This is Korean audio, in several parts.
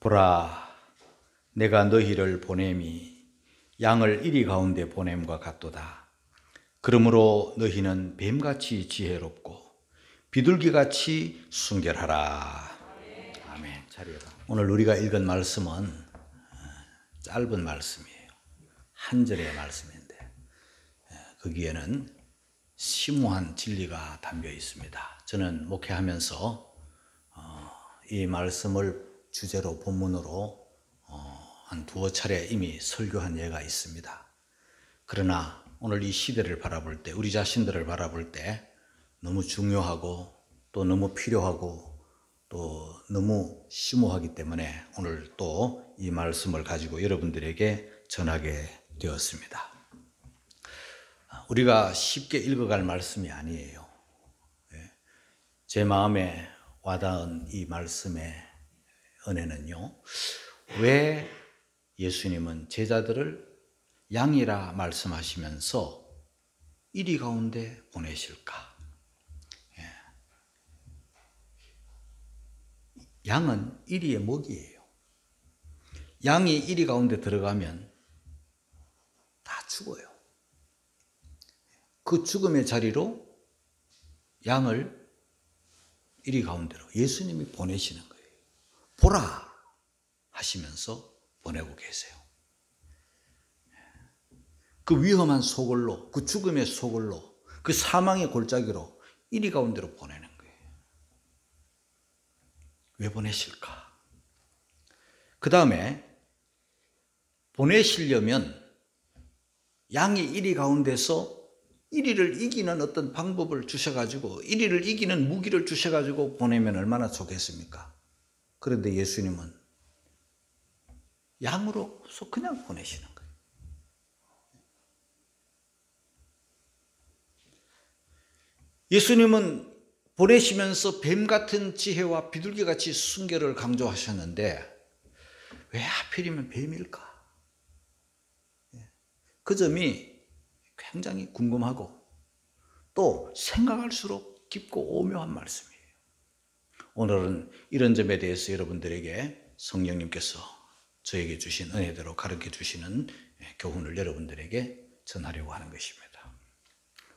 보라, 내가 너희를 보냄이 양을 이리 가운데 보냄과 같도다. 그러므로 너희는 뱀같이 지혜롭고 비둘기같이 순결하라. 아멘. 오늘 우리가 읽은 말씀은 짧은 말씀이에요. 한 절의 말씀인데 거기에는 심오한 진리가 담겨 있습니다. 저는 목회하면서 이 말씀을 주제로 본문으로 한 두어 차례 이미 설교한 예가 있습니다. 그러나 오늘 이 시대를 바라볼 때, 우리 자신들을 바라볼 때 너무 중요하고 또 너무 필요하고 또 너무 심오하기 때문에 오늘 또 이 말씀을 가지고 여러분들에게 전하게 되었습니다. 우리가 쉽게 읽어갈 말씀이 아니에요. 제 마음에 와닿은 이 말씀의 은혜는요, 왜 예수님은 제자들을 양이라 말씀하시면서 이리 가운데 보내실까? 양은 이리의 먹이에요. 양이 이리 가운데 들어가면 다 죽어요. 그 죽음의 자리로 양을 이리 가운데로 예수님이 보내시는 거예요. 보라 하시면서 보내고 계세요. 그 위험한 소굴로, 그 죽음의 소굴로, 그 사망의 골짜기로 이리 가운데로 보내는 거예요. 왜 보내실까? 그 다음에 보내시려면 양이 이리 가운데서 이리를 이기는 어떤 방법을 주셔가지고, 이리를 이기는 무기를 주셔가지고 보내면 얼마나 좋겠습니까? 그런데 예수님은 양으로서 그냥 보내시는 거예요. 예수님은 보내시면서 뱀 같은 지혜와 비둘기같이 순결을 강조하셨는데 왜 하필이면 뱀일까? 그 점이 굉장히 궁금하고 또 생각할수록 깊고 오묘한 말씀이에요. 오늘은 이런 점에 대해서 여러분들에게 성령님께서 저에게 주신 은혜대로 가르쳐 주시는 교훈을 여러분들에게 전하려고 하는 것입니다.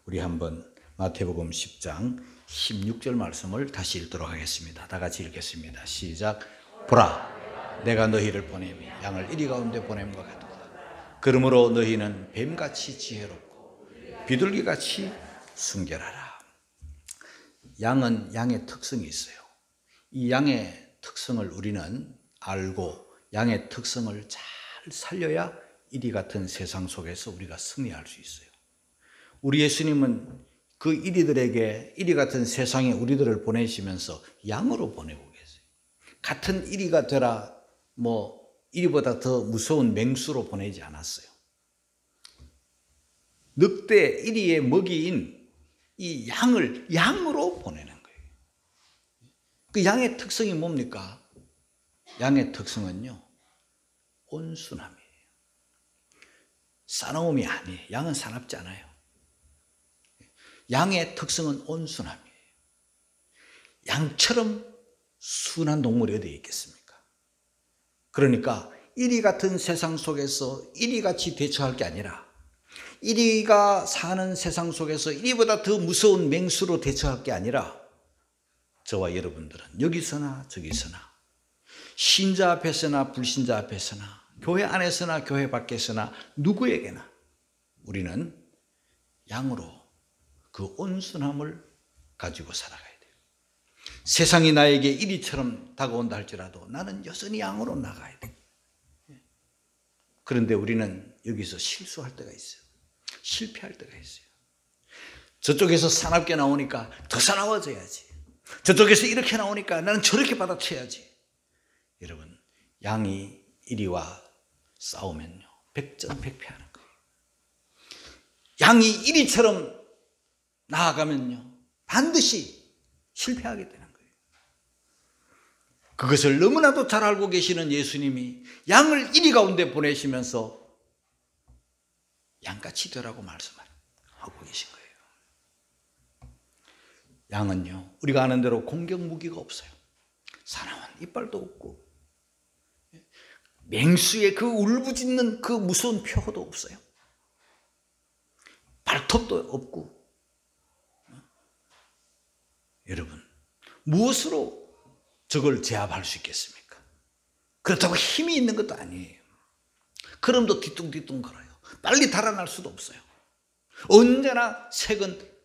우리 한번 마태복음 10장 16절 말씀을 다시 읽도록 하겠습니다. 다 같이 읽겠습니다. 시작. 보라, 내가 너희를 보냄이 양을 이리 가운데 보냄과 같도다. 그러므로 너희는 뱀같이 지혜롭고 비둘기같이 순결하라. 양은 양의 특성이 있어요. 이 양의 특성을 우리는 알고 양의 특성을 잘 살려야 이리 같은 세상 속에서 우리가 승리할 수 있어요. 우리 예수님은 그 이리들에게 이리 같은 세상에 우리들을 보내시면서 양으로 보내고 계세요. 같은 이리가 되라, 이리보다 더 무서운 맹수로 보내지 않았어요. 늑대 이리의 먹이인 이 양을 양으로 보내는 거예요. 그 양의 특성이 뭡니까? 양의 특성은요, 온순함이에요. 싸나움이 아니에요. 양은 사납지 않아요. 양의 특성은 온순함이에요. 양처럼 순한 동물이 어디에 있겠습니까? 그러니까 이리 같은 세상 속에서 이리같이 대처할 게 아니라 이리가 사는 세상 속에서 이리보다 더 무서운 맹수로 대처할 게 아니라 저와 여러분들은 여기서나 저기서나 신자 앞에서나 불신자 앞에서나 교회 안에서나 교회 밖에서나 누구에게나 우리는 양으로 그 온순함을 가지고 살아가야 돼요. 세상이 나에게 이리처럼 다가온다 할지라도 나는 여전히 양으로 나가야 돼요. 그런데 우리는 여기서 실수할 때가 있어요. 실패할 때가 있어요. 저쪽에서 사납게 나오니까 더 사나워져야지. 저쪽에서 이렇게 나오니까 나는 저렇게 받아쳐야지. 여러분, 양이 이리와 싸우면요, 백전백패하는 거예요. 양이 이리처럼 나아가면요, 반드시 실패하게 되는 거예요. 그것을 너무나도 잘 알고 계시는 예수님이 양을 이리 가운데 보내시면서 양같이 되라고 말씀하고 계신 거예요. 양은요, 우리가 아는 대로 공격 무기가 없어요. 사나운 이빨도 없고 맹수의 그 울부짖는 그 무서운 표도 없어요. 발톱도 없고. 여러분, 무엇으로 저걸 제압할 수 있겠습니까? 그렇다고 힘이 있는 것도 아니에요. 걸음도 뒤뚱뒤뚱 걸어요. 빨리 달아날 수도 없어요. 언제나 색은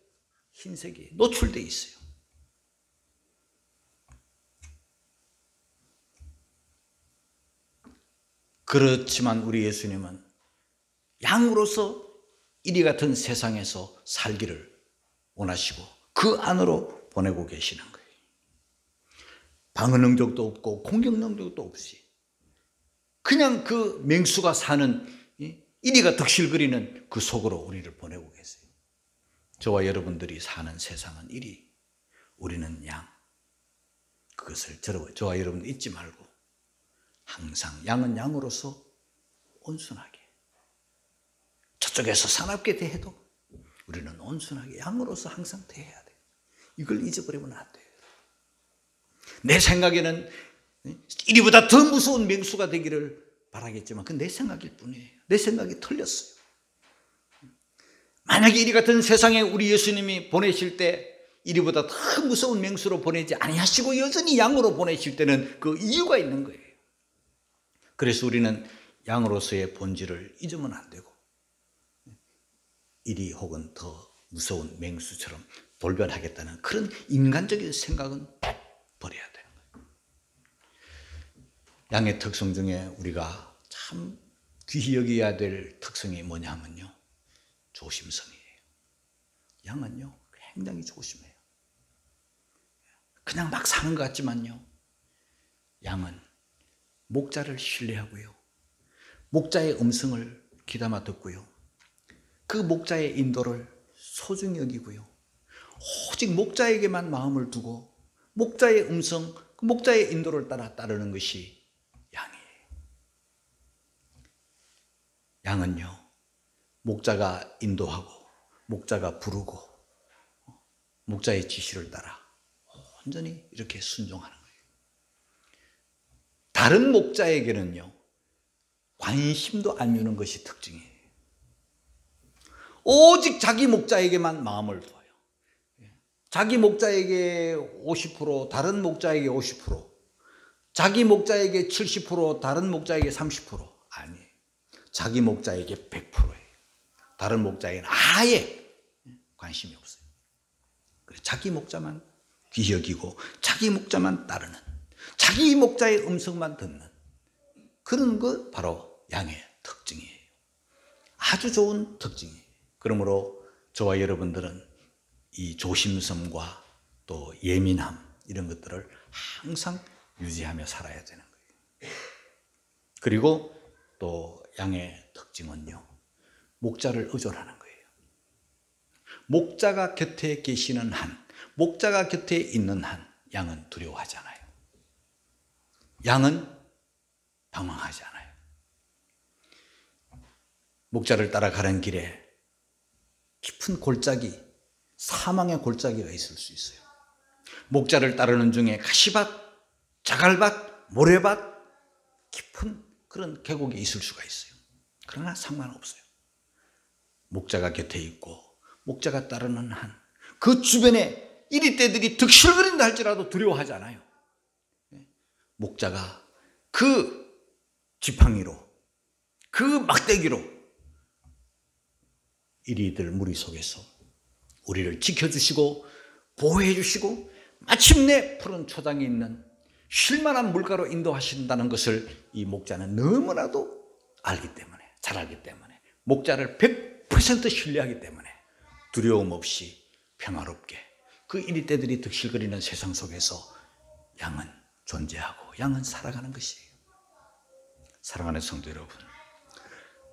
흰색이 노출되어 있어요. 그렇지만 우리 예수님은 양으로서 이리 같은 세상에서 살기를 원하시고 그 안으로 보내고 계시는 거예요. 방어 능력도 없고 공격 능력도 없이 그냥 그 맹수가 사는 이리가 득실거리는 그 속으로 우리를 보내고 계세요. 저와 여러분들이 사는 세상은 이리, 우리는 양. 그것을 저와 여러분 잊지 말고 항상 양은 양으로서 온순하게, 저쪽에서 사납게 대해도 우리는 온순하게 양으로서 항상 대해야 돼요. 이걸 잊어버리면 안 돼요. 내 생각에는 이리보다 더 무서운 맹수가 되기를 바라겠지만 그건 내 생각일 뿐이에요. 내 생각이 틀렸어요. 만약에 이리 같은 세상에 우리 예수님이 보내실 때 이리보다 더 무서운 맹수로 보내지 아니하시고 여전히 양으로 보내실 때는 그 이유가 있는 거예요. 그래서 우리는 양으로서의 본질을 잊으면 안 되고 이리 혹은 더 무서운 맹수처럼 돌변하겠다는 그런 인간적인 생각은 버려야 되는 거예요. 양의 특성 중에 우리가 참 귀히 여겨야 될 특성이 뭐냐면요, 조심성이에요. 양은요 굉장히 조심해요. 그냥 막 사는 것 같지만요, 양은 목자를 신뢰하고요, 목자의 음성을 귀담아 듣고요, 그 목자의 인도를 소중히 여기고요, 오직 목자에게만 마음을 두고 목자의 음성, 목자의 인도를 따르는 것이 양이에요. 양은요 목자가 인도하고 목자가 부르고 목자의 지시를 따라 온전히 이렇게 순종하는 거예요. 다른 목자에게는요 관심도 안 주는 것이 특징이에요. 오직 자기 목자에게만 마음을 두어요. 자기 목자에게 50%, 다른 목자에게 50%, 자기 목자에게 70%, 다른 목자에게 30%. 아니에요. 자기 목자에게 100%예요. 다른 목자에게는 아예 관심이 없어요. 자기 목자만 귀히 여기고 자기 목자만 따르는, 자기 목자의 음성만 듣는 그런 것 바로 양의 특징이에요. 아주 좋은 특징이에요. 그러므로 저와 여러분들은 이 조심성과 또 예민함 이런 것들을 항상 유지하며 살아야 되는 거예요. 그리고 또 양의 특징은요, 목자를 의존하는 거예요. 목자가 곁에 계시는 한, 목자가 곁에 있는 한 양은 두려워하잖아요. 양은 방황하지 않아요. 목자를 따라가는 길에 깊은 골짜기, 사망의 골짜기가 있을 수 있어요. 목자를 따르는 중에 가시밭, 자갈밭, 모래밭, 깊은 그런 계곡이 있을 수가 있어요. 그러나 상관없어요. 목자가 곁에 있고 목자가 따르는 한, 그 주변에 이리떼들이 득실거린다 할지라도 두려워하지 않아요. 목자가 그 지팡이로, 그 막대기로 이리들 무리 속에서 우리를 지켜주시고 보호해 주시고 마침내 푸른 초장이 있는 쉴만한 물가로 인도하신다는 것을 이 목자는 너무나도 알기 때문에, 잘 알기 때문에, 목자를 100% 신뢰하기 때문에 두려움 없이 평화롭게 그 이리떼들이 득실거리는 세상 속에서 양은 존재하고 양은 살아가는 것이에요. 사랑하는 성도 여러분,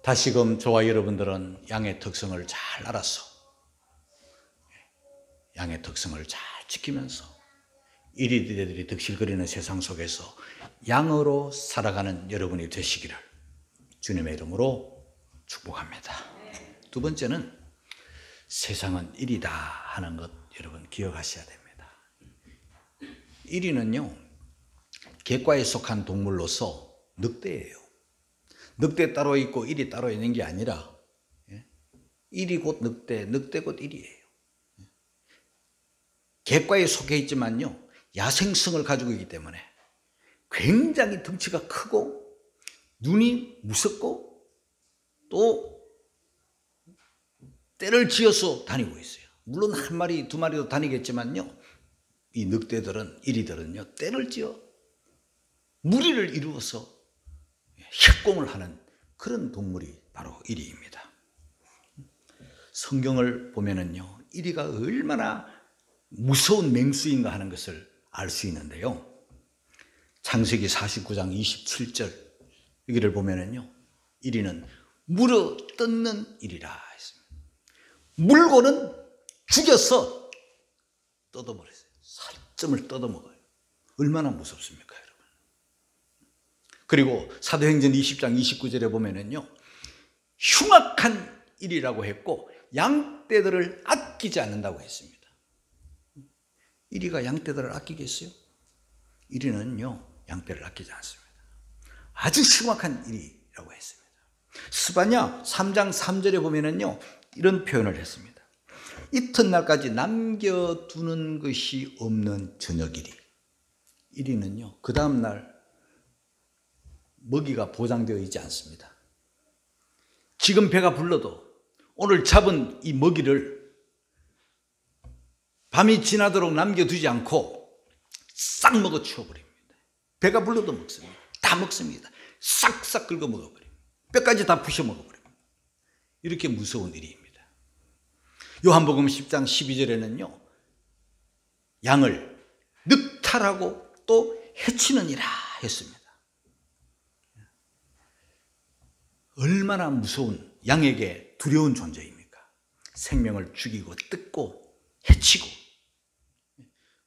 다시금 저와 여러분들은 양의 특성을 잘 알아서 양의 특성을 잘 지키면서 이리들이 득실거리는 세상 속에서 양으로 살아가는 여러분이 되시기를 주님의 이름으로 축복합니다. 두 번째는 세상은 이리다 하는 것 여러분 기억하셔야 됩니다. 이리는요 객과에 속한 동물로서 늑대예요. 늑대 따로 있고 일이 따로 있는 게 아니라 일이 곧 늑대, 늑대 곧 일이에요. 객과에 속해 있지만요, 야생성을 가지고 있기 때문에 굉장히 덩치가 크고 눈이 무섭고 또 떼를 지어서 다니고 있어요. 물론 한 마리 두 마리도 다니겠지만요, 이 늑대들은, 이리들은요, 떼를 지어 무리를 이루어서 협공을 하는 그런 동물이 바로 이리입니다. 성경을 보면은요, 이리가 얼마나 무서운 맹수인가 하는 것을 알 수 있는데요. 창세기 49장 27절 여기를 보면은요, 이리는 물어 뜯는 일이라 했습니다. 물고는 죽여서 뜯어버렸어요. 살점을 뜯어먹어요. 얼마나 무섭습니까, 여러분? 그리고 사도행전 20장 29절에 보면은요, 흉악한 일이라고 했고 양떼들을 아끼지 않는다고 했습니다. 이리가 양떼들을 아끼겠어요? 이리는요, 양떼를 아끼지 않습니다. 아주 흉악한 일이라고 했습니다. 스바냐 3장 3절에 보면은요, 이런 표현을 했습니다. 이튿날까지 남겨두는 것이 없는 저녁이리. 이리는요, 그 다음날 먹이가 보장되어 있지 않습니다. 지금 배가 불러도 오늘 잡은 이 먹이를 밤이 지나도록 남겨두지 않고 싹 먹어 치워버립니다. 배가 불러도 먹습니다. 다 먹습니다. 싹싹 긁어 먹어버립니다. 뼈까지 다 부셔 먹어버립니다. 이렇게 무서운 일입니다. 요한복음 10장 12절에는요, 양을 늑탈하고 또 해치느니라 했습니다. 얼마나 무서운, 양에게 두려운 존재입니까? 생명을 죽이고 뜯고 해치고,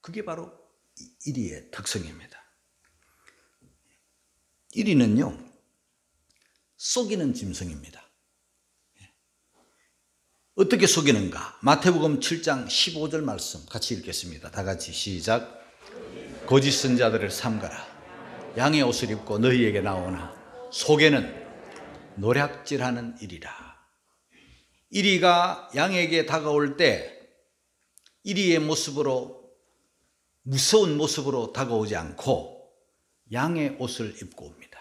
그게 바로 이리의 특성입니다. 이리는요, 속이는 짐승입니다. 어떻게 속이는가? 마태복음 7장 15절 말씀 같이 읽겠습니다. 다 같이 시작. 거짓 선자들을 삼가라. 양의 옷을 입고 너희에게 나오나 속에는 노략질하는 이리라. 이리가 양에게 다가올 때 이리의 모습으로, 무서운 모습으로 다가오지 않고 양의 옷을 입고 옵니다.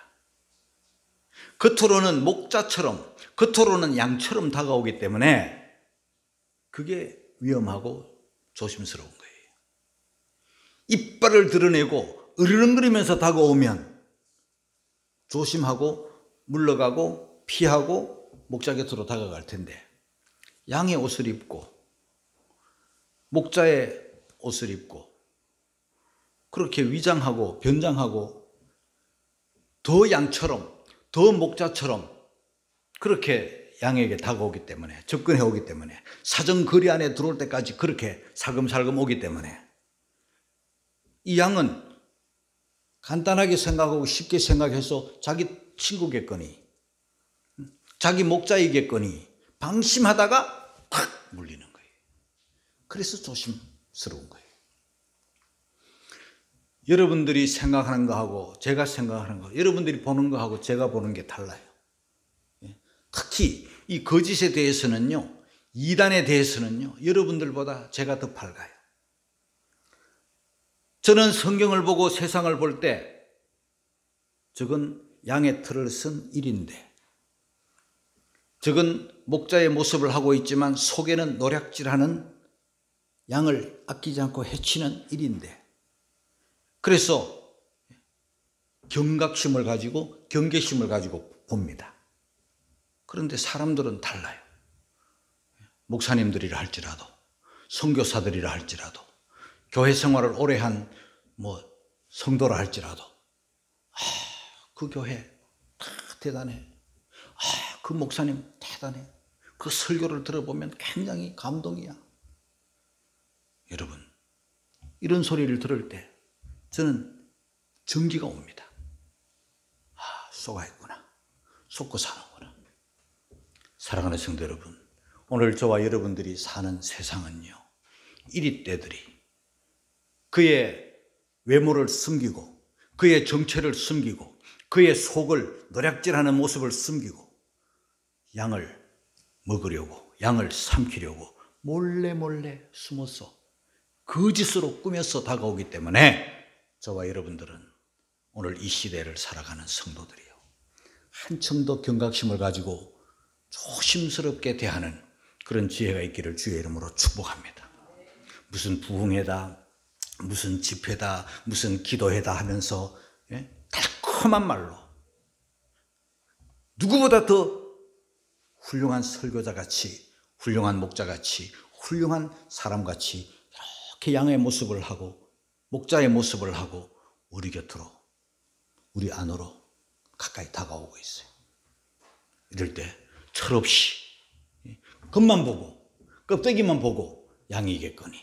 겉으로는 목자처럼, 겉으로는 양처럼 다가오기 때문에 그게 위험하고 조심스러운 거예요. 이빨을 드러내고 으르렁거리면서 다가오면 조심하고 물러가고 피하고 목자 곁으로 다가갈 텐데, 양의 옷을 입고 목자의 옷을 입고 그렇게 위장하고 변장하고 더 양처럼, 더 목자처럼 그렇게 양에게 다가오기 때문에, 접근해 오기 때문에, 사정거리 안에 들어올 때까지 그렇게 살금살금 오기 때문에 이 양은 간단하게 생각하고 쉽게 생각해서 자기 친구겠거니, 자기 목자이겠거니 방심하다가 탁 물리는 거예요. 그래서 조심스러운 거예요. 여러분들이 생각하는 거하고 제가 생각하는 거, 여러분들이 보는 거하고 제가 보는 게 달라요. 특히 이 거짓에 대해서는요, 이단에 대해서는요, 여러분들보다 제가 더 밝아요. 저는 성경을 보고 세상을 볼 때 저건 양의 털을 쓴 일인데, 저건 목자의 모습을 하고 있지만 속에는 노략질하는, 양을 아끼지 않고 해치는 일인데, 그래서 경각심을 가지고 경계심을 가지고 봅니다. 그런데 사람들은 달라요. 목사님들이라 할지라도, 선교사들이라 할지라도, 교회 생활을 오래 한 성도라 할지라도, 그 교회 대단해, 그 목사님 대단해, 그 설교를 들어보면 굉장히 감동이야. 여러분, 이런 소리를 들을 때 저는 정지가 옵니다. 속아 있구나, 속고 사는구나. 사랑하는 성도 여러분, 오늘 저와 여러분들이 사는 세상은요, 이리떼들이 그의 외모를 숨기고 그의 정체를 숨기고 그의 속을 노략질하는 모습을 숨기고 양을 먹으려고, 양을 삼키려고 몰래 숨어서 거짓으로 꾸며서 다가오기 때문에 저와 여러분들은 오늘 이 시대를 살아가는 성도들이요, 한층 더 경각심을 가지고 조심스럽게 대하는 그런 지혜가 있기를 주의 이름으로 축복합니다. 무슨 부흥회다, 무슨 집회다, 무슨 기도회다 하면서 달콤한 말로 누구보다 더 훌륭한 설교자같이, 훌륭한 목자같이, 훌륭한 사람같이 이렇게 양의 모습을 하고 목자의 모습을 하고 우리 곁으로, 우리 안으로 가까이 다가오고 있어요. 이럴 때 철없이 겉만 보고 껍데기만 보고 양이겠거니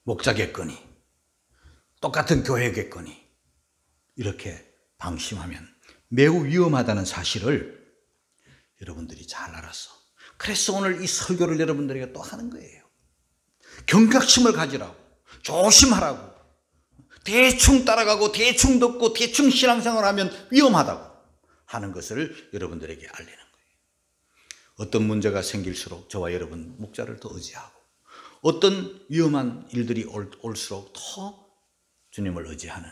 목자겠거니 똑같은 교회겠거니 이렇게 방심하면 매우 위험하다는 사실을 여러분들이 잘 알아서, 그래서 오늘 이 설교를 여러분들에게 또 하는 거예요. 경각심을 가지라고, 조심하라고, 대충 따라가고 대충 듣고 대충 신앙생활을 하면 위험하다고 하는 것을 여러분들에게 알리는 거예요. 어떤 문제가 생길수록 저와 여러분 목자를 더 의지하고, 어떤 위험한 일들이 올수록 더 주님을 의지하는,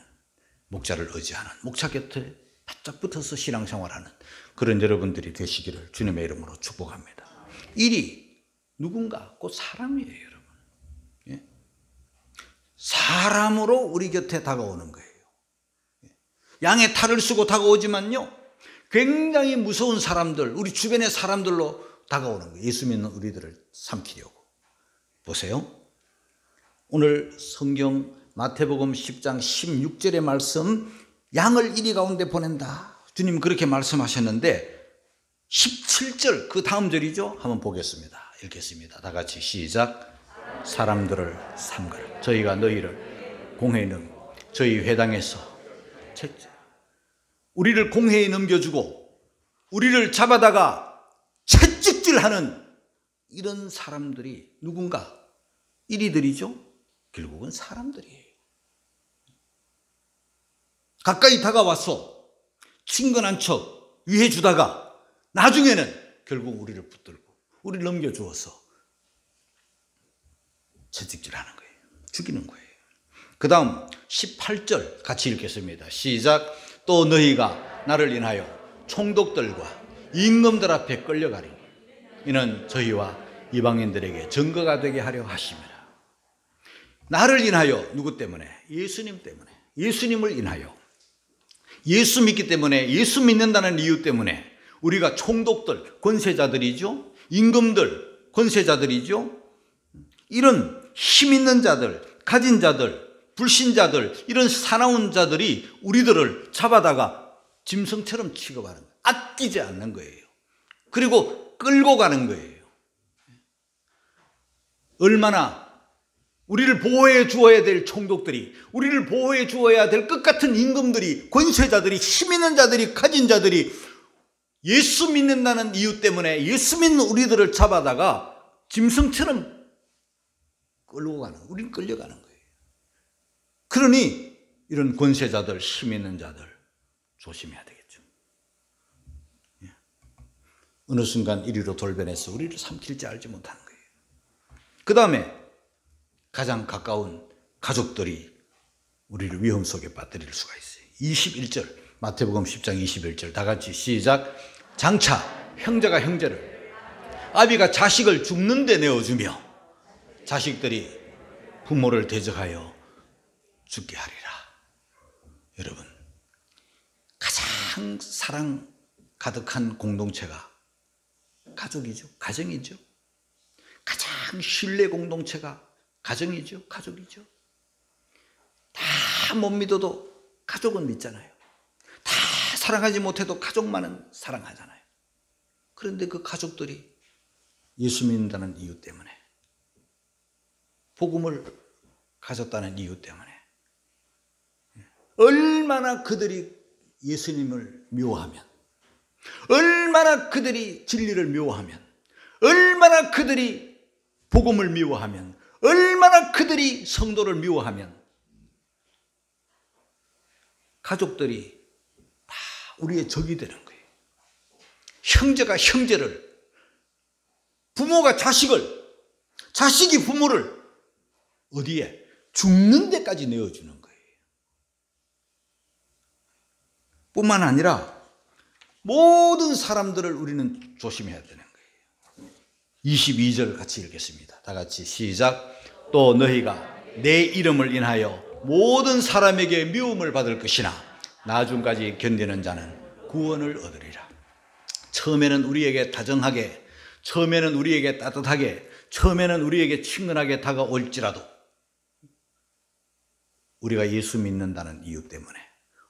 목자를 의지하는, 목자 곁에 바짝 붙어서 신앙생활하는 그런 여러분들이 되시기를 주님의 이름으로 축복합니다. 일이 누군가 곧 사람이에요, 여러분. 예? 사람으로 우리 곁에 다가오는 거예요. 양의 탈을 쓰고 다가오지만요, 굉장히 무서운 사람들, 우리 주변의 사람들로 다가오는 거예요. 예수 믿는 우리들을 삼키려고. 보세요. 오늘 성경 마태복음 10장 16절의 말씀, 양을 이리 가운데 보낸다. 주님 그렇게 말씀하셨는데 17절 그 다음 절이죠. 한번 보겠습니다. 읽겠습니다. 다 같이 시작. 사람들을 삼가라. 저희가 너희를 공회에 넘겨, 저희 회당에서 우리를 공회에 넘겨주고 우리를 잡아다가 채찍질하는 이런 사람들이 누군가? 이리들이죠. 결국은 사람들이에요. 가까이 다가와서 친근한 척 위해주다가 나중에는 결국 우리를 붙들고 우리를 넘겨주어서 채찍질하는 거예요. 죽이는 거예요. 그 다음 18절 같이 읽겠습니다. 시작. 또 너희가 나를 인하여 총독들과 임금들 앞에 끌려가리. 이는 저희와 이방인들에게 증거가 되게 하려 하심이라. 나를 인하여, 누구 때문에? 예수님 때문에. 예수님을 인하여, 예수 믿기 때문에, 예수 믿는다는 이유 때문에 우리가 총독들, 권세자들이죠. 임금들, 권세자들이죠. 이런 힘 있는 자들, 가진 자들, 불신자들, 이런 사나운 자들이 우리들을 잡아다가 짐승처럼 취급하는 거예요. 아끼지 않는 거예요. 그리고 끌고 가는 거예요. 얼마나 우리를 보호해 주어야 될 총독들이, 우리를 보호해 주어야 될 것 같은 임금들이, 권세자들이, 힘 있는 자들이, 가진 자들이 예수 믿는다는 이유 때문에 예수 믿는 우리들을 잡아다가 짐승처럼 끌고 가는, 우리는 끌려가는 거예요. 그러니 이런 권세자들, 힘 있는 자들 조심해야 되겠죠. 어느 순간 이리로 돌변해서 우리를 삼킬지 알지 못하는 거예요. 그 다음에 가장 가까운 가족들이 우리를 위험 속에 빠뜨릴 수가 있어요. 21절 마태복음 10장 21절 다 같이 시작. 장차 형제가 형제를, 아비가 자식을 죽는 데 내어주며 자식들이 부모를 대적하여 죽게 하리라. 여러분, 가장 사랑 가득한 공동체가 가족이죠. 가정이죠. 가장 신뢰 공동체가 가정이죠. 가족이죠. 다 못 믿어도 가족은 믿잖아요. 다 사랑하지 못해도 가족만은 사랑하잖아요. 그런데 그 가족들이 예수 믿는다는 이유 때문에, 복음을 가졌다는 이유 때문에 얼마나 그들이 예수님을 미워하면, 얼마나 그들이 진리를 미워하면, 얼마나 그들이 복음을 미워하면, 얼마나 그들이 성도를 미워하면 가족들이 다 우리의 적이 되는 거예요. 형제가 형제를, 부모가 자식을, 자식이 부모를 어디에? 죽는 데까지 내어주는 거예요. 뿐만 아니라 모든 사람들을 우리는 조심해야 되는 거예요. 22절 같이 읽겠습니다. 다 같이 시작. 또 너희가 내 이름을 인하여 모든 사람에게 미움을 받을 것이나 나중까지 견디는 자는 구원을 얻으리라. 처음에는 우리에게 다정하게, 처음에는 우리에게 따뜻하게, 처음에는 우리에게 친근하게 다가올지라도 우리가 예수 믿는다는 이유 때문에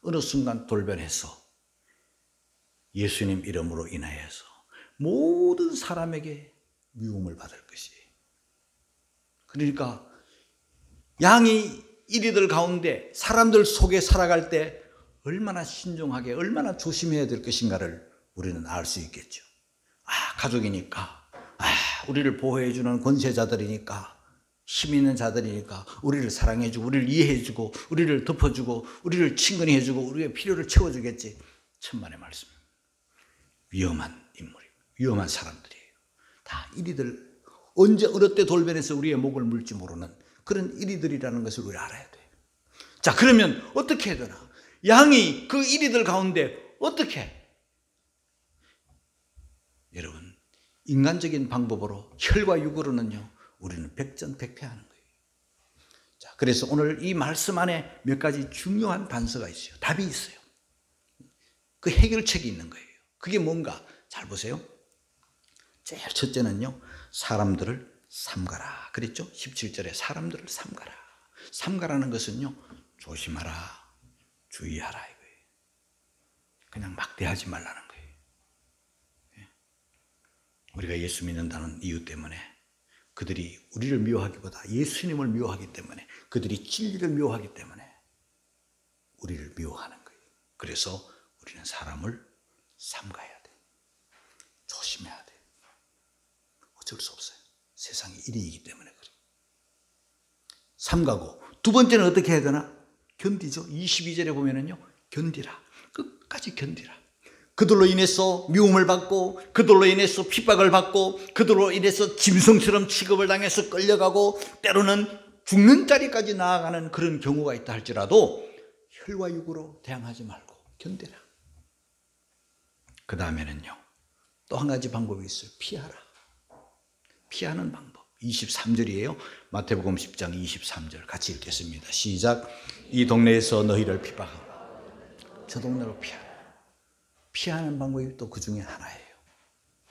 어느 순간 돌변해서 예수님 이름으로 인하여서 모든 사람에게 미움을 받을 것이. 그러니까 양이 이리들 가운데 사람들 속에 살아갈 때 얼마나 신중하게, 얼마나 조심해야 될 것인가를 우리는 알 수 있겠죠. 가족이니까, 우리를 보호해주는 권세자들이니까, 힘 있는 자들이니까 우리를 사랑해주고 우리를 이해해주고 우리를 덮어주고 우리를 친근히 해주고 우리의 필요를 채워주겠지. 천만의 말씀. 위험한 인물이에요. 위험한 사람들이에요. 다 이리들, 언제 어느 때 돌변해서 우리의 목을 물지 모르는 그런 이리들이라는 것을 우리 알아야 돼요. 자, 그러면 어떻게 해야 되나? 양이 그 이리들 가운데 어떻게? 여러분, 인간적인 방법으로 혈과 육으로는요, 우리는 백전백패하는 거예요. 자, 그래서 오늘 이 말씀 안에 몇 가지 중요한 단서가 있어요. 답이 있어요. 그 해결책이 있는 거예요. 그게 뭔가? 잘 보세요. 제일 첫째는요, 사람들을 삼가라. 그랬죠? 17절에 사람들을 삼가라. 삼가라는 것은요, 조심하라, 주의하라 이거예요. 그냥 막대하지 말라는 거예요. 우리가 예수 믿는다는 이유 때문에 그들이 우리를 미워하기보다 예수님을 미워하기 때문에, 그들이 진리를 미워하기 때문에 우리를 미워하는 거예요. 그래서 우리는 사람을 삼가야 돼. 조심해야 돼. 어쩔 수 없어요. 세상이 이리이기 때문에 그래요. 삼가고, 두 번째는 어떻게 해야 되나? 견디죠. 22절에 보면은요, 견디라. 끝까지 견디라. 그들로 인해서 미움을 받고, 그들로 인해서 핍박을 받고, 그들로 인해서 짐승처럼 취급을 당해서 끌려가고, 때로는 죽는 자리까지 나아가는 그런 경우가 있다 할지라도 혈과 육으로 대항하지 말고 견디라. 그 다음에는요, 또 한 가지 방법이 있어요. 피하라. 피하는 방법. 23절이에요. 마태복음 10장 23절 같이 읽겠습니다. 시작. 이 동네에서 너희를 핍박하고 저 동네로 피하라. 피하는 방법이 또 그 중에 하나예요.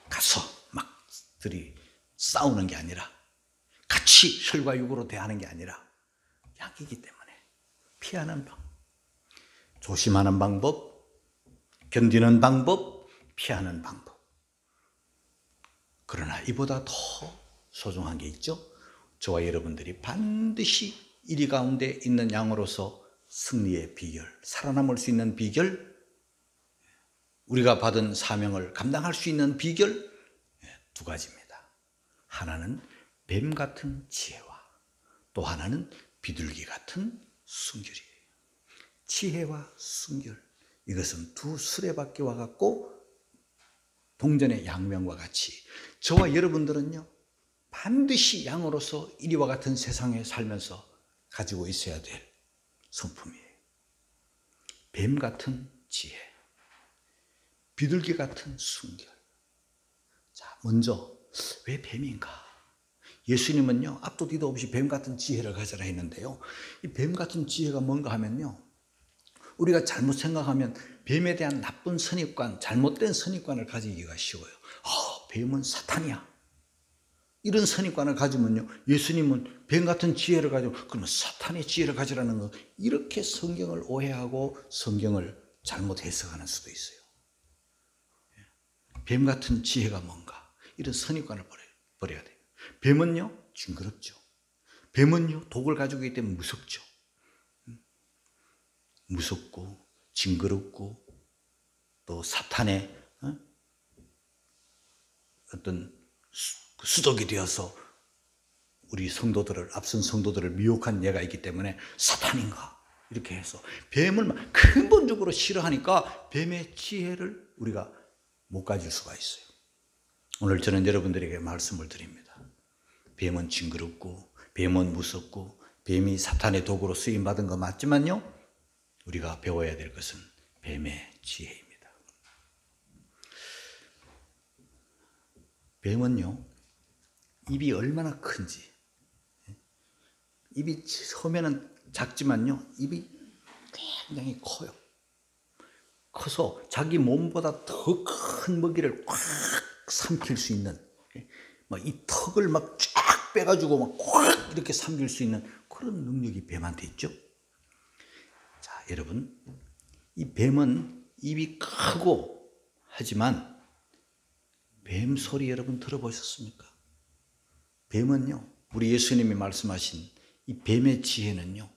가서 막 들이 싸우는 게 아니라, 같이 혈과 육으로 대하는 게 아니라 약이기 때문에 피하는 방법. 조심하는 방법, 견디는 방법, 피하는 방법. 그러나 이보다 더 소중한 게 있죠. 저와 여러분들이 반드시 이리 가운데 있는 양으로서 승리의 비결, 살아남을 수 있는 비결, 우리가 받은 사명을 감당할 수 있는 비결, 두 가지입니다. 하나는 뱀 같은 지혜와 또 하나는 비둘기 같은 순결이에요. 지혜와 순결, 이것은 두 수레바퀴 와갖고 동전의 양면과 같이 저와 여러분들은요, 반드시 양으로서 이리와 같은 세상에 살면서 가지고 있어야 될 성품이에요. 뱀 같은 지혜, 비둘기 같은 순결. 자, 먼저 왜 뱀인가? 예수님은요, 앞도 뒤도 없이 뱀 같은 지혜를 가져라 했는데요, 이 뱀 같은 지혜가 뭔가 하면요, 우리가 잘못 생각하면 뱀에 대한 나쁜 선입관, 잘못된 선입관을 가지기가 쉬워요. 뱀은 사탄이야. 이런 선입관을 가지면요, 예수님은 뱀 같은 지혜를 가지고, 그러면 사탄의 지혜를 가지라는 거, 이렇게 성경을 오해하고 성경을 잘못 해석하는 수도 있어요. 뱀 같은 지혜가 뭔가, 이런 선입관을 버려야 돼요. 뱀은요, 징그럽죠. 뱀은요, 독을 가지고 있기 때문에 무섭죠. 무섭고 징그럽고 또 사탄의 어떤 수독이 되어서 우리 성도들을, 앞선 성도들을 미혹한 예가 있기 때문에 사탄인가? 이렇게 해서 뱀을 근본적으로 싫어하니까 뱀의 지혜를 우리가 못 가질 수가 있어요. 오늘 저는 여러분들에게 말씀을 드립니다. 뱀은 징그럽고 뱀은 무섭고 뱀이 사탄의 도구로 쓰임받은 거 맞지만요, 우리가 배워야 될 것은 뱀의 지혜입니다. 뱀은요, 입이 얼마나 큰지, 입이 처음에는 작지만요, 입이 굉장히 커요. 커서 자기 몸보다 더 큰 먹이를 꽉 삼킬 수 있는, 막 이 턱을 막 쫙 빼가지고 막 꽉 이렇게 삼킬 수 있는 그런 능력이 뱀한테 있죠. 자, 여러분, 이 뱀은 입이 크고 하지만 뱀 소리 여러분 들어보셨습니까? 뱀은요, 우리 예수님이 말씀하신 이 뱀의 지혜는요,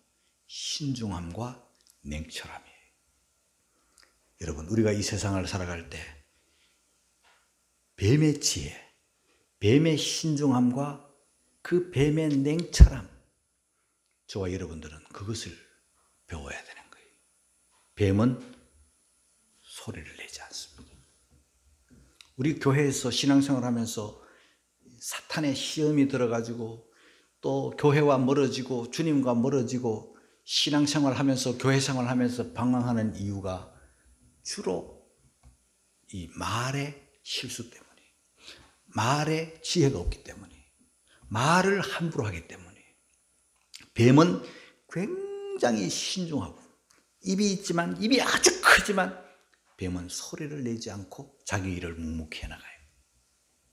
신중함과 냉철함이에요. 여러분, 우리가 이 세상을 살아갈 때 뱀의 지혜, 뱀의 신중함과 그 뱀의 냉철함, 저와 여러분들은 그것을 배워야 되는 거예요. 뱀은 소리를 내지 않습니다. 우리 교회에서 신앙생활 하면서 사탄의 시험이 들어가지고 또 교회와 멀어지고 주님과 멀어지고 신앙생활 하면서 교회 생활 하면서 방황하는 이유가 주로 이 말의 실수 때문에, 말의 지혜가 없기 때문에, 말을 함부로 하기 때문에. 뱀은 굉장히 신중하고 입이 있지만, 입이 아주 크지만 뱀은 소리를 내지 않고 자기 일을 묵묵히 해나가요.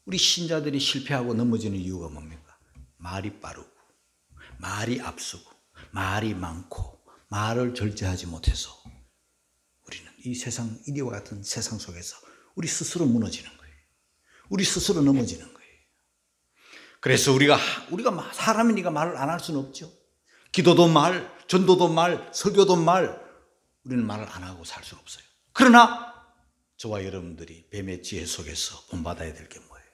우리 신자들이 실패하고 넘어지는 이유가 뭡니까? 말이 빠르고 말이 앞서고 말이 많고 말을 절제하지 못해서 우리는 이 세상, 이리와 같은 세상 속에서 우리 스스로 무너지는 거예요. 우리 스스로 넘어지는 거예요. 그래서 우리가 사람이니까 말을 안 할 수는 없죠. 기도도 말, 전도도 말, 설교도 말, 우리는 말을 안 하고 살 수는 없어요. 그러나 저와 여러분들이 뱀의 지혜 속에서 본받아야 될 게 뭐예요?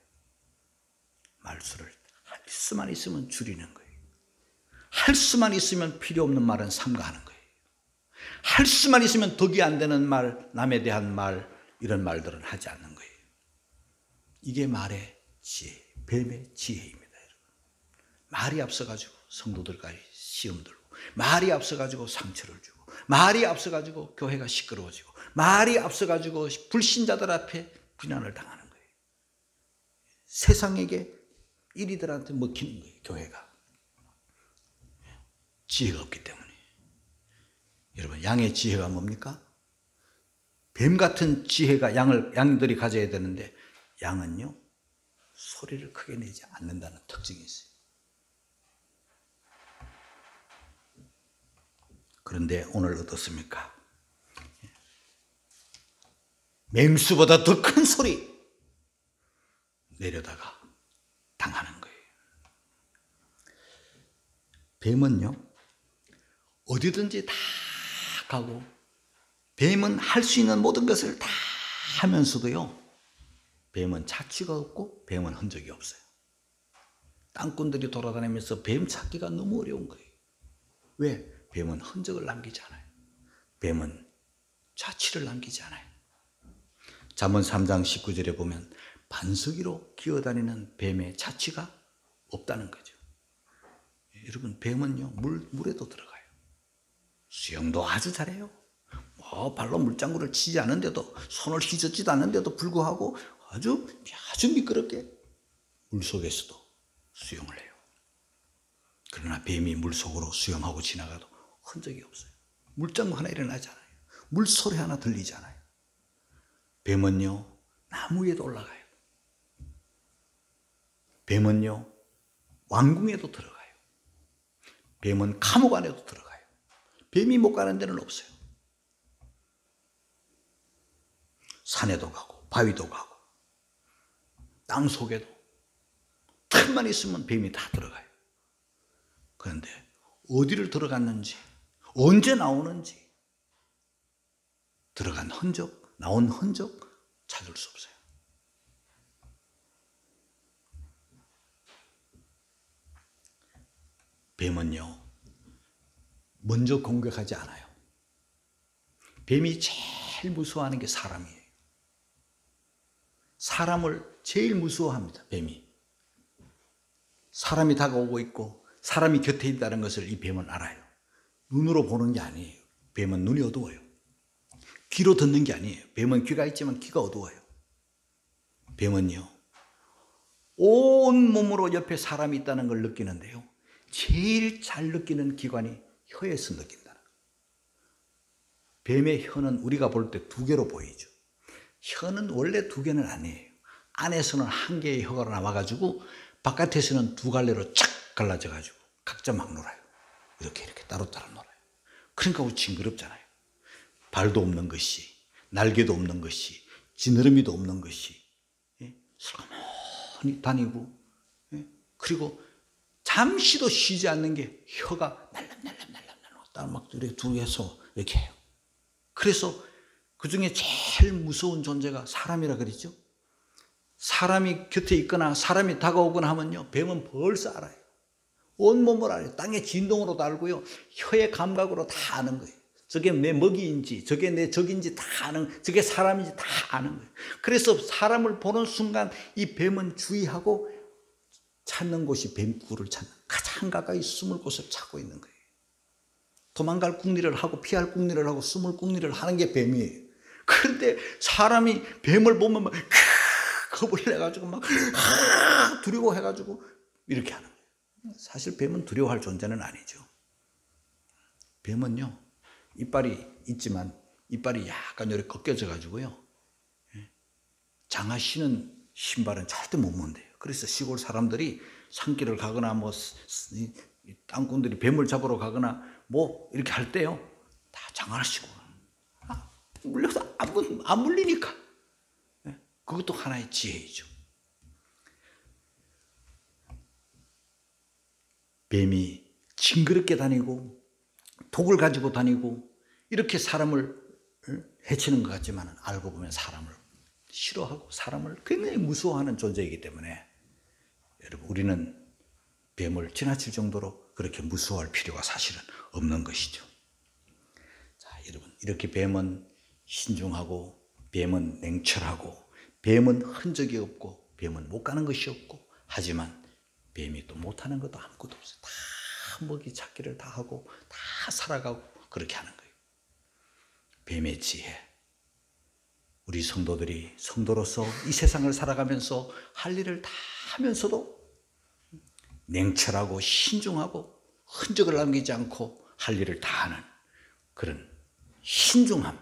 말수를 할 수만 있으면 줄이는 거예요. 할 수만 있으면 필요 없는 말은 삼가하는 거예요. 할 수만 있으면 덕이 안 되는 말, 남에 대한 말, 이런 말들은 하지 않는 거예요. 이게 말의 지혜, 뱀의 지혜입니다. 여러분. 말이 앞서가지고 성도들까지 시험 들고, 말이 앞서가지고 상처를 주고, 말이 앞서가지고 교회가 시끄러워지고, 말이 앞서가지고 불신자들 앞에 비난을 당하는 거예요. 세상에게 이리들한테 먹히는 거예요. 교회가 지혜가 없기 때문에. 여러분, 양의 지혜가 뭡니까? 뱀 같은 지혜가 양들이 가져야 되는데, 양은요 소리를 크게 내지 않는다는 특징이 있어요. 그런데 오늘 어떻습니까? 맹수보다 더 큰 소리 내려다가 당하는 거예요. 뱀은요 어디든지 다 가고, 뱀은 할 수 있는 모든 것을 다 하면서도요, 뱀은 자취가 없고 뱀은 흔적이 없어요. 땅꾼들이 돌아다니면서 뱀 찾기가 너무 어려운 거예요. 왜? 뱀은 흔적을 남기지 않아요. 뱀은 자취를 남기지 않아요. 잠언 3장 19절에 보면 반석이로 기어다니는 뱀의 자취가 없다는 거죠. 여러분, 뱀은요 물에도 들어가요. 수영도 아주 잘해요. 발로 물장구를 치지 않는데도, 손을 휘젓지도 않는데도 불구하고 아주 미끄럽게 물속에서도 수영을 해요. 그러나 뱀이 물속으로 수영하고 지나가도 흔적이 없어요. 물장구 하나 일어나지 않아요. 물소리 하나 들리지 않아요. 뱀은요 나무 위에도 올라가요. 뱀은요 왕궁에도 들어가요. 뱀은 감옥 안에도 들어가요. 뱀이 못 가는 데는 없어요. 산에도 가고 바위도 가고 땅 속에도 틈만 있으면 뱀이 다 들어가요. 그런데 어디를 들어갔는지, 언제 나오는지, 들어간 흔적, 나온 흔적 찾을 수 없어요. 뱀은요 먼저 공격하지 않아요. 뱀이 제일 무서워하는 게 사람이에요. 사람을 제일 무서워합니다, 뱀이. 사람이 다가오고 있고 사람이 곁에 있다는 것을 이 뱀은 알아요. 눈으로 보는 게 아니에요. 뱀은 눈이 어두워요. 귀로 듣는 게 아니에요. 뱀은 귀가 있지만 귀가 어두워요. 뱀은요, 온 몸으로 옆에 사람이 있다는 걸 느끼는데요, 제일 잘 느끼는 기관이 혀에서 느낀다. 뱀의 혀는 우리가 볼 때 두 개로 보이죠. 혀는 원래 두 개는 아니에요. 안에서는 한 개의 혀가 나와가지고 바깥에서는 두 갈래로 쫙 갈라져가지고 각자 막 놀아요. 이렇게 따로따로 놀아요. 그러니까 징그럽잖아요. 발도 없는 것이, 날개도 없는 것이, 지느러미도 없는 것이 슬그머니 다니고, 그리고 잠시도 쉬지 않는 게 혀가 날람날람 막 이렇게 두 개서 이렇게 해요. 그래서 그 중에 제일 무서운 존재가 사람이라 그러죠. 사람이 곁에 있거나 사람이 다가오거나 하면요, 뱀은 벌써 알아요. 온몸을 알아요. 땅의 진동으로도 알고요, 혀의 감각으로 다 아는 거예요. 저게 내 먹이인지 저게 내 적인지 다 아는, 저게 사람인지 다 아는 거예요. 그래서 사람을 보는 순간 이 뱀은 주의하고 찾는 곳이 뱀굴을 찾는, 가장 가까이 숨을 곳을 찾고 있는 거예요. 도망갈 궁리를 하고 피할 궁리를 하고 숨을 궁리를 하는 게 뱀이에요. 그런데 사람이 뱀을 보면 막 겁을 내가지고 막 두려워해가지고 이렇게 하는 거예요. 사실 뱀은 두려워할 존재는 아니죠. 뱀은요, 이빨이 있지만 이빨이 약간 이렇게 꺾여져 가지고요, 장화 신은 신발은 절대 못 문대요. 그래서 시골 사람들이 산길을 가거나 뭐 땅꾼들이 뱀을 잡으러 가거나 뭐 이렇게 할 때요, 다 장화를 신고 물려서 안 물리니까. 그것도 하나의 지혜이죠. 뱀이 징그럽게 다니고 독을 가지고 다니고 이렇게 사람을 해치는 것 같지만 알고 보면 사람을 싫어하고 사람을 굉장히 무서워하는 존재이기 때문에 여러분, 우리는 뱀을 지나칠 정도로 그렇게 무서워할 필요가 사실은 없는 것이죠. 자, 여러분, 이렇게 뱀은 신중하고 뱀은 냉철하고 뱀은 흔적이 없고 뱀은 못 가는 것이 없고, 하지만 뱀이 또 못하는 것도 아무것도 없어요. 다 먹이 찾기를 다 하고 다 살아가고 그렇게 하는 거예요. 뱀의 지혜. 우리 성도들이 성도로서 이 세상을 살아가면서 할 일을 다 하면서도 냉철하고 신중하고 흔적을 남기지 않고 할 일을 다 하는 그런 신중함,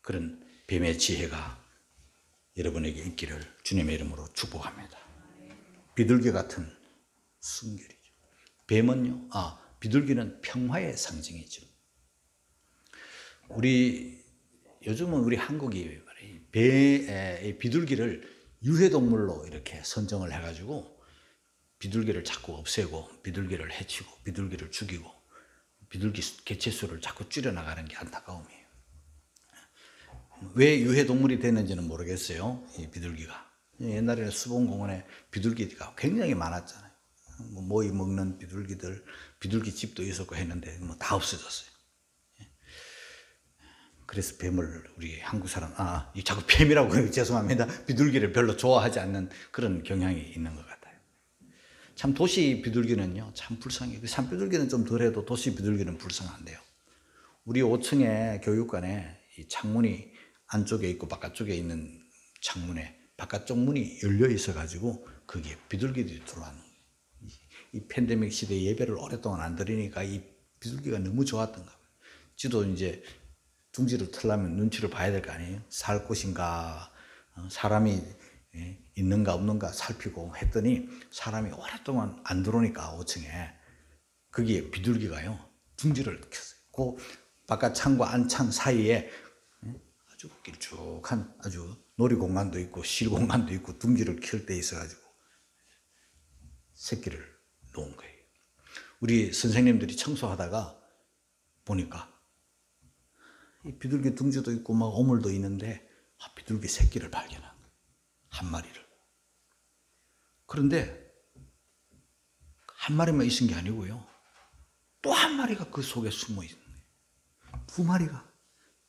그런 뱀의 지혜가 여러분에게 있기를 주님의 이름으로 축복합니다. 비둘기 같은 순결이죠. 뱀은요, 비둘기는 평화의 상징이죠. 요즘은 우리 한국이 비둘기를 유해동물로 이렇게 선정을 해가지고 비둘기를 자꾸 없애고 비둘기를 해치고 비둘기를 죽이고 비둘기 개체수를 자꾸 줄여나가는 게 안타까움이에요. 왜 유해동물이 됐는지는 모르겠어요, 이 비둘기가. 옛날에는 수봉공원에 비둘기가 굉장히 많았잖아요. 모이 먹는 비둘기들, 비둘기 집도 있었고 했는데 뭐 다 없어졌어요. 그래서 뱀을 우리 한국 사람, 자꾸 뱀이라고 죄송합니다. 비둘기를 별로 좋아하지 않는 그런 경향이 있는 것 같아요. 참 도시 비둘기는요, 참 불쌍해요. 산 비둘기는 좀 덜해도 도시 비둘기는 불쌍한데요. 우리 5층에 교육관에 이 창문이 안쪽에 있고 바깥쪽에 있는 창문에 바깥쪽 문이 열려 있어 가지고 거기에 비둘기들이 들어왔는 거예요. 이 팬데믹 시대에 예배를 오랫동안 안 드리니까 이 비둘기가 너무 좋았던가 봐요. 지도 이제 둥지를 틀려면 눈치를 봐야 될 거 아니에요. 살 곳인가, 사람이 있는가 없는가 살피고 했더니 사람이 오랫동안 안 들어오니까 5층에 거기에 비둘기가요 둥지를 켰어요. 그 바깥 창과 안창 사이에 아주 길쭉한 아주 놀이공간도 있고 실공간도 있고 둥지를 킬 때 있어가지고 새끼를 놓은 거예요. 우리 선생님들이 청소하다가 보니까 이 비둘기 둥지도 있고 막 오물도 있는데 비둘기 새끼를 발견한 거예요. 한 마리를. 그런데 한 마리만 있은 게 아니고요, 또 한 마리가 그 속에 숨어 있는 거예요. 두 마리가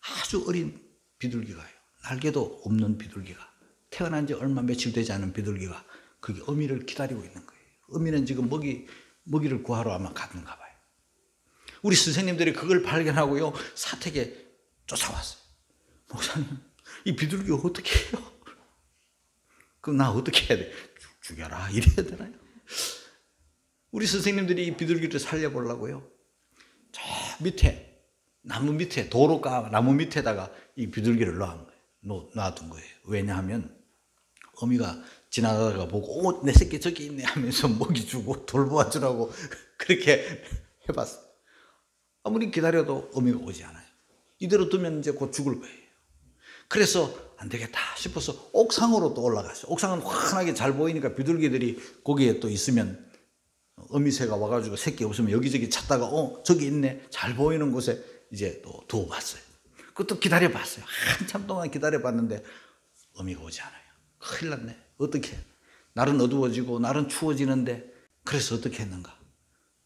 아주 어린 비둘기가요. 날개도 없는 비둘기가, 태어난 지 얼마 며칠 되지 않은 비둘기가 거기 어미를 기다리고 있는 거예요. 어미는 지금 먹이를 구하러 아마 갔는가 봐요. 우리 선생님들이 그걸 발견하고요, 사택에 쫓아왔어요. 목사님, 이 비둘기 어떻게 해요? 그럼 나 어떻게 해야 돼? 죽여라 이래야 되나요? 우리 선생님들이 이 비둘기를 살려보려고요, 저 밑에 나무 밑에, 도로가 나무 밑에다가 이 비둘기를 놔둔 거예요. 왜냐하면 어미가 지나가다가 보고 내 새끼 저기 있네 하면서 먹이 주고 돌보아 주라고 그렇게 해봤어요. 아무리 기다려도 어미가 오지 않아요. 이대로 두면 이제 곧 죽을 거예요. 그래서 안 되겠다 싶어서 옥상으로 또 올라갔어요. 옥상은 환하게 잘 보이니까 비둘기들이 거기에 또 있으면, 어미새가 와가지고 새끼 없으면 여기저기 찾다가 저기 있네, 잘 보이는 곳에 이제 또 두어봤어요. 그것도 기다려봤어요. 한참 동안 기다려봤는데 어미가 오지 않아요. 큰일 났네. 어떻게? 날은 어두워지고 날은 추워지는데. 그래서 어떻게 했는가?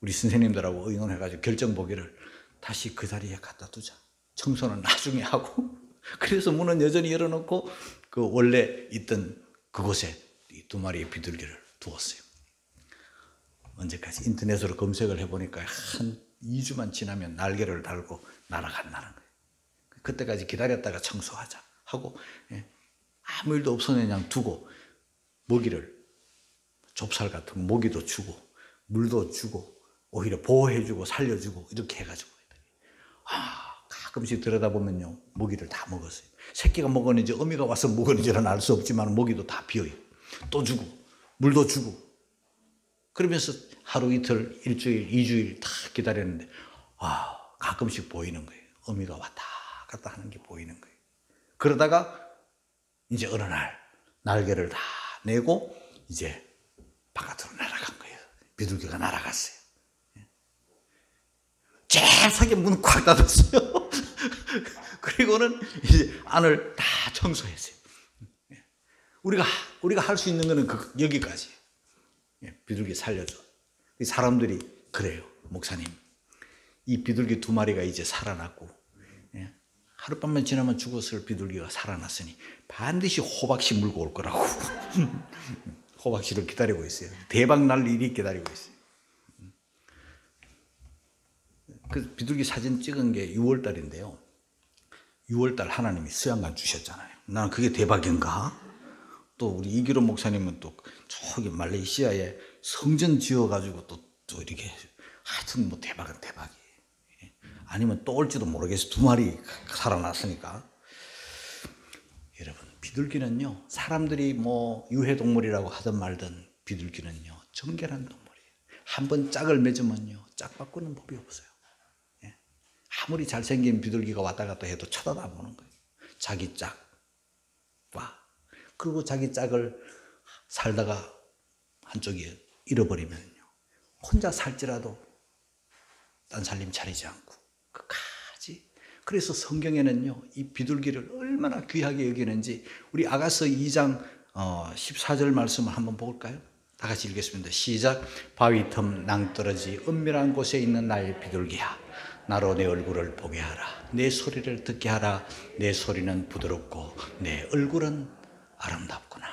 우리 선생님들하고 의논해가지고 결정 보기를, 다시 그 자리에 갖다 두자. 청소는 나중에 하고. 그래서 문은 여전히 열어놓고 그 원래 있던 그곳에 이 두 마리의 비둘기를 두었어요. 언제까지? 인터넷으로 검색을 해보니까 한 2주만 지나면 날개를 달고 날아간다는 거예요. 그때까지 기다렸다가 청소하자 하고, 아무 일도 없었는 그냥 두고, 먹이를, 좁쌀 같은 거 먹이도 주고 물도 주고 오히려 보호해주고 살려주고 이렇게 해가지고, 가끔씩 들여다보면요, 먹이를 다 먹었어요. 새끼가 먹었는지 어미가 와서 먹었는지는 알 수 없지만 먹이도 다 비어요. 또 주고 물도 주고. 그러면서 하루 이틀, 일주일, 2주일 다 기다렸는데 가끔씩 보이는 거예요. 어미가 왔다 갔다 하는 게 보이는 거예요. 그러다가 이제 어느 날 날개를 다 내고 이제 바깥으로 날아간 거예요. 비둘기가 날아갔어요. 잽싸게 문을 꽉 닫았어요. 그리고는 이제 안을 다 청소했어요. 우리가 할 수 있는 거는 여기까지. 비둘기 살려줘. 사람들이 그래요. 목사님, 이 비둘기 두 마리가 이제 살아났고, 하룻밤만 지나면 죽었을 비둘기가 살아났으니 반드시 호박씨 물고 올 거라고. 호박씨를 기다리고 있어요. 대박 날 일이 기다리고 있어요. 그 비둘기 사진 찍은 게 6월 달인데요. 6월 달 하나님이 수양관 주셨잖아요. 나는 그게 대박인가? 또 우리 이기로 목사님은 또 저기 말레이시아에 성전 지어가지고 또 이렇게, 하여튼 뭐 대박은 대박이에요. 아니면 또 올지도 모르겠어요. 두 마리 살아났으니까. 여러분, 비둘기는요, 사람들이 뭐 유해동물이라고 하든 말든 비둘기는요, 정결한 동물이에요. 한번 짝을 맺으면요, 짝 바꾸는 법이 없어요. 아무리 잘생긴 비둘기가 왔다 갔다 해도 쳐다도 안 보는 거예요. 자기 짝 와. 그리고 자기 짝을 살다가 한쪽에 잃어버리면요, 혼자 살지라도 딴 살림 차리지 않고 끝까지. 그래서 성경에는요, 이 비둘기를 얼마나 귀하게 여기는지, 우리 아가서 2장 14절 말씀을 한번 볼까요? 다 같이 읽겠습니다. 시작. 바위 틈 낭떠러지 은밀한 곳에 있는 나의 비둘기야, 나로 내 얼굴을 보게 하라. 내 소리를 듣게 하라. 내 소리는 부드럽고 내 얼굴은 아름답구나.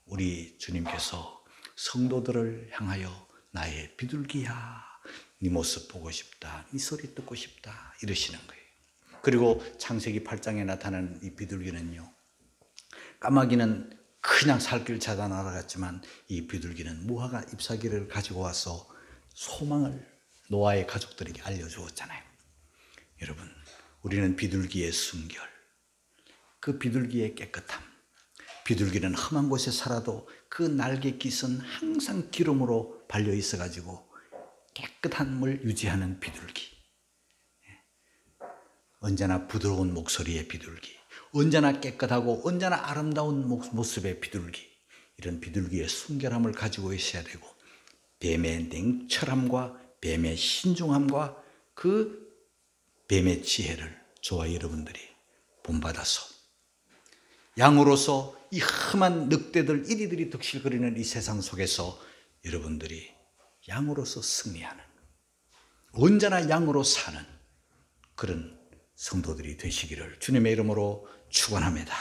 우리 주님께서 성도들을 향하여 나의 비둘기야, 네 모습 보고 싶다, 네 소리 듣고 싶다 이러시는 거예요. 그리고 창세기 8장에 나타나는 이 비둘기는요, 까마귀는 그냥 살길 찾아 날아갔지만 이 비둘기는 무화과 잎사귀를 가지고 와서 소망을 노아의 가족들에게 알려주었잖아요. 여러분, 우리는 비둘기의 순결, 그 비둘기의 깨끗함, 비둘기는 험한 곳에 살아도 그 날갯깃은 항상 기름으로 발려 있어가지고 깨끗함을 유지하는 비둘기, 언제나 부드러운 목소리의 비둘기, 언제나 깨끗하고 언제나 아름다운 모습의 비둘기, 이런 비둘기의 순결함을 가지고 있어야 되고, 뱀의 냉철함과 뱀의 신중함과 그 뱀의 지혜를 저와 여러분들이 본받아서 양으로서 이 험한 늑대들 이리들이 득실거리는 이 세상 속에서 여러분들이 양으로서 승리하는, 언제나 양으로 사는 그런 성도들이 되시기를 주님의 이름으로 축원합니다.